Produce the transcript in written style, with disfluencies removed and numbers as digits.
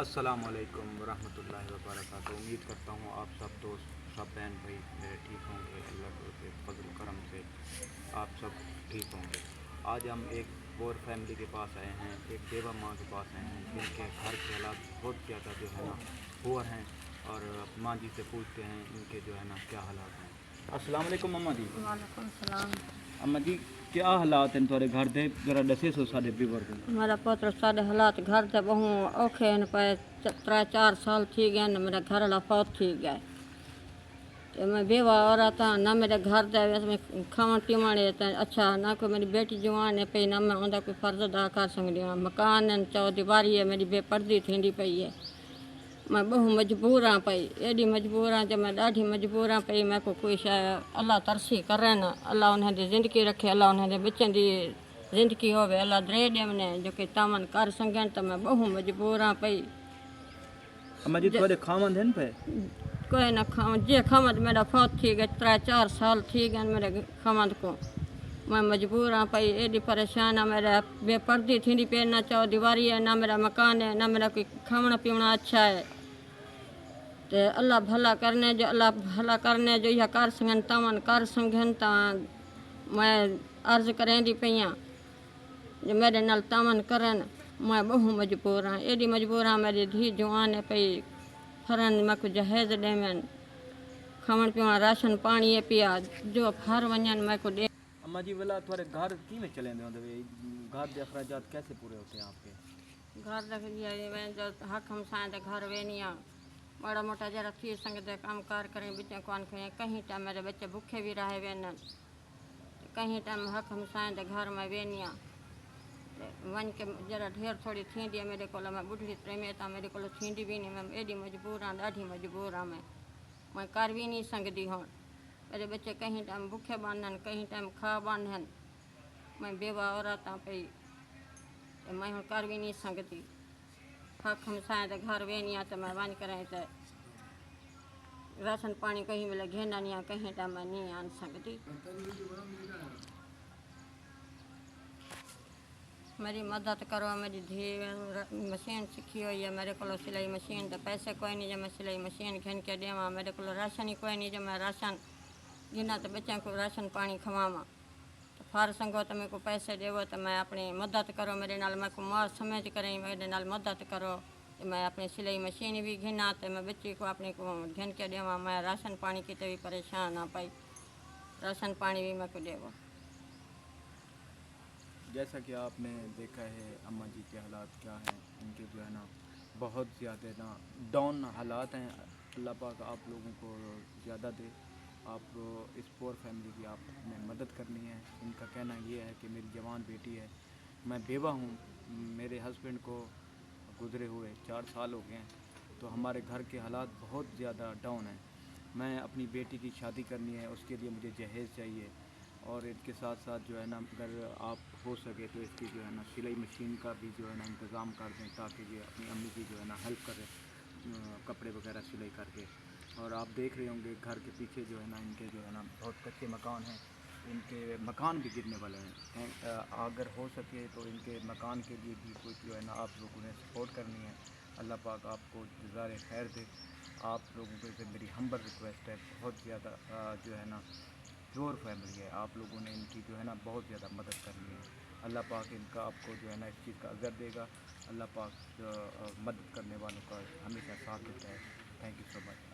السلام علیکم ورحمۃ اللہ وبرکاتہ۔ امید کرتا ہوں آپ سب دوست، سب بہن بھائی میرے ٹھیک ہوں گے، اللہ کے فضل و کرم سے آپ سب ٹھیک ہوں گے۔ آج ہم ایک پور فیملی کے پاس آئے ہیں، ایک بیوہ ماں کے پاس آئے ہیں جن کے گھر کے حالات بہت زیادہ جو ہے نا پور ہیں، اور ماں جی سے پوچھتے ہیں ان کے جو ہے نا کیا حالات ہیں۔ السلام علیکم اماں جی۔ وعلیکم السلام۔ اماں جی کیا حالات ہیں تھوڑے گھر دے، ذرا دسے سو سارے بیور کو۔ میرا پوتر سارے حالات گھر سے بہت اوکھے ہیں پے، 3-4 سال تھی گئے نا میرا گھر والا فوت تھی گئے۔ تو میں بیوہ عورت ہاں، نہ میرے گھر دے میں کھاون پیوان اچھا، نہ کوئی میری بیٹی جوان ہے پئی، نہ میں اوندا کوئی فرض ادا کر سکدی ہاں۔ مکان چو دیواری ہے میری بے پردی تھیندی پئی ہے۔ میں بہت مجبور ہاں پئی، ایڈی مجبور ہاں جو میں ڈاڈھی مجبور ہاں پئی، میں کو کوئی شے اللہ ترسی کرے نا، اللہ انہاں دی زندگی رکھے، اللہ انہاں دے بچن دی زندگی ہوے، اللہ درے ڈیونے جو کہ تامن کر سنگن، تو میں بہت مجبور ہاں پئی۔ اماں جی تھوڑے خاوند ہیں پہ؟ کوئی نہ کھاون جے خامد میرا فوت تھی گئے، 3-4 سال تھی گئے میرے خامد کو۔ میں مجبور ہاں پئی، ایڈی پریشان ہاں، میرا بے پردی تھیندی پئی، نہ چو دیواری ہے، نہ میرا مکان ہے، نہ میرا کوئی کھاونا پیونا اچھا ہے۔ تے اللہ بھلا کرنے جو، اللہ بھلا کرنے جو یہ کر سنگن تامن کر سنگن، تا میں عرض کریں دی پئی ہاں جو میرے نال تامن کرن۔ میں بہت مجبور ہاں، ایڈی مجبور ہاں، میری دھی جوان ہے پئی، پھرن میں کو جہیز ڈیون، کھاون پیوان راشن پانی ہے پیا، جو پھر ونجن میں کو دے۔ اماں جی ولا تھوڑے گھر کیویں چلیندے ہوندے، گھر دے اخراجات کیسے پورے ہوتے ہیں آپ کے؟ گھر رکھ میں جو حق ہمسائیں دے گھر وینیاں، بڑا موٹا جرا تھی سنگتے کام کار کریں بچے کون کھیں، کہیں ٹائم میرے بچے بھوکے بھی رہے وینن، کہیں ٹائم حق ہمسائیں دے گھر میں وینیاں ون کے جرا ڈھیر تھوڑی تھیندی ہے میرے کو، میں بڈھی پریمیت ہاں، میرے کو تھیندی بھی نہیں، میں ایڈی مجبور ہاں، ڈاڈھی مجبور ہاں، میں کر بھی نہیں سکدی ہوں۔ میرے بچے کہیں ٹائم بھوکے باندھن، کہیں ٹائم کھا باندھن، میں بیوہ عورت ہاں پئی، میں ہوں کر بھی نہیں سکدی۔ حق ہمسائیں دے گھر وینیاں تو میں ون کریں تے راشن پانی کہیں ویلے گھنن یا کہیں ٹائم میں نہیں آن سکدی۔ میری مدد کرو، میری دھی مشین سکھی ہوئی ہے، میرے کو سلائی مشین تے پیسے کوئی نہیں جو میں سلائی مشین گھن کے ڈیواں، میرے کو راشن ہی کوئی نہیں جو میں راشن گھنا تو بچوں کو راشن پانی کھواواں۔ فار سنگو تو میرے کو پیسے دیو تو میں اپنی مدد کرو، میرے نال میں کو موت سمجھ کریں، میرے نال مدد کرو، میں اپنی سلائی مشین بھی گھنا تو میں بچی کو اپنے کو گھن کے دیواں، میں راشن پانی کی تو بھی پریشان ہاں پئی، راشن پانی بھی میں کو دیو۔ جیسا کہ آپ نے دیکھا ہے اماں جی کے حالات کیا ہیں، ان کے جو ہے نا بہت زیادہ نا ڈاؤن حالات ہیں۔ اللہ پاک آپ لوگوں کو زیادہ دے، آپ اس پور فیملی کی آپ نے مدد کرنی ہے۔ ان کا کہنا یہ ہے کہ میری جوان بیٹی ہے، میں بیوہ ہوں، میرے ہسبینڈ کو گزرے ہوئے 4 سال ہو گئے ہیں، تو ہمارے گھر کے حالات بہت زیادہ ڈاؤن ہیں۔ میں اپنی بیٹی کی شادی کرنی ہے، اس کے لیے مجھے جہیز چاہیے، اور اس کے ساتھ ساتھ جو ہے نا اگر آپ ہو سکے تو اس کی جو ہے نا سلائی مشین کا بھی جو ہے نا انتظام کر دیں، تاکہ یہ اپنی امی کی جو ہے نا ہیلپ کرے کپڑے وغیرہ سلائی کر کے۔ اور آپ دیکھ رہے ہوں گے گھر کے پیچھے جو ہے نا ان کے جو ہے نا بہت کچے مکان ہیں، ان کے مکان بھی گرنے والے ہیں۔ اگر ہو سکے تو ان کے مکان کے لیے بھی کچھ جو ہے نا آپ لوگوں نے سپورٹ کرنی ہے۔ اللہ پاک آپ کو جزائر خیر دے۔ آپ لوگوں کو سے میری ہمبل ریکویسٹ ہے، بہت زیادہ جو ہے نا پور فیملی ہے، آپ لوگوں نے ان کی جو ہے نا بہت زیادہ مدد کرنی ہے۔ اللہ پاک ان کا آپ کو جو ہے نا اس چیز کا اجر دے گا۔ اللہ پاک مدد کرنے والوں کا ہمیشہ ساتھ دیتا ہے۔ Thank you so much.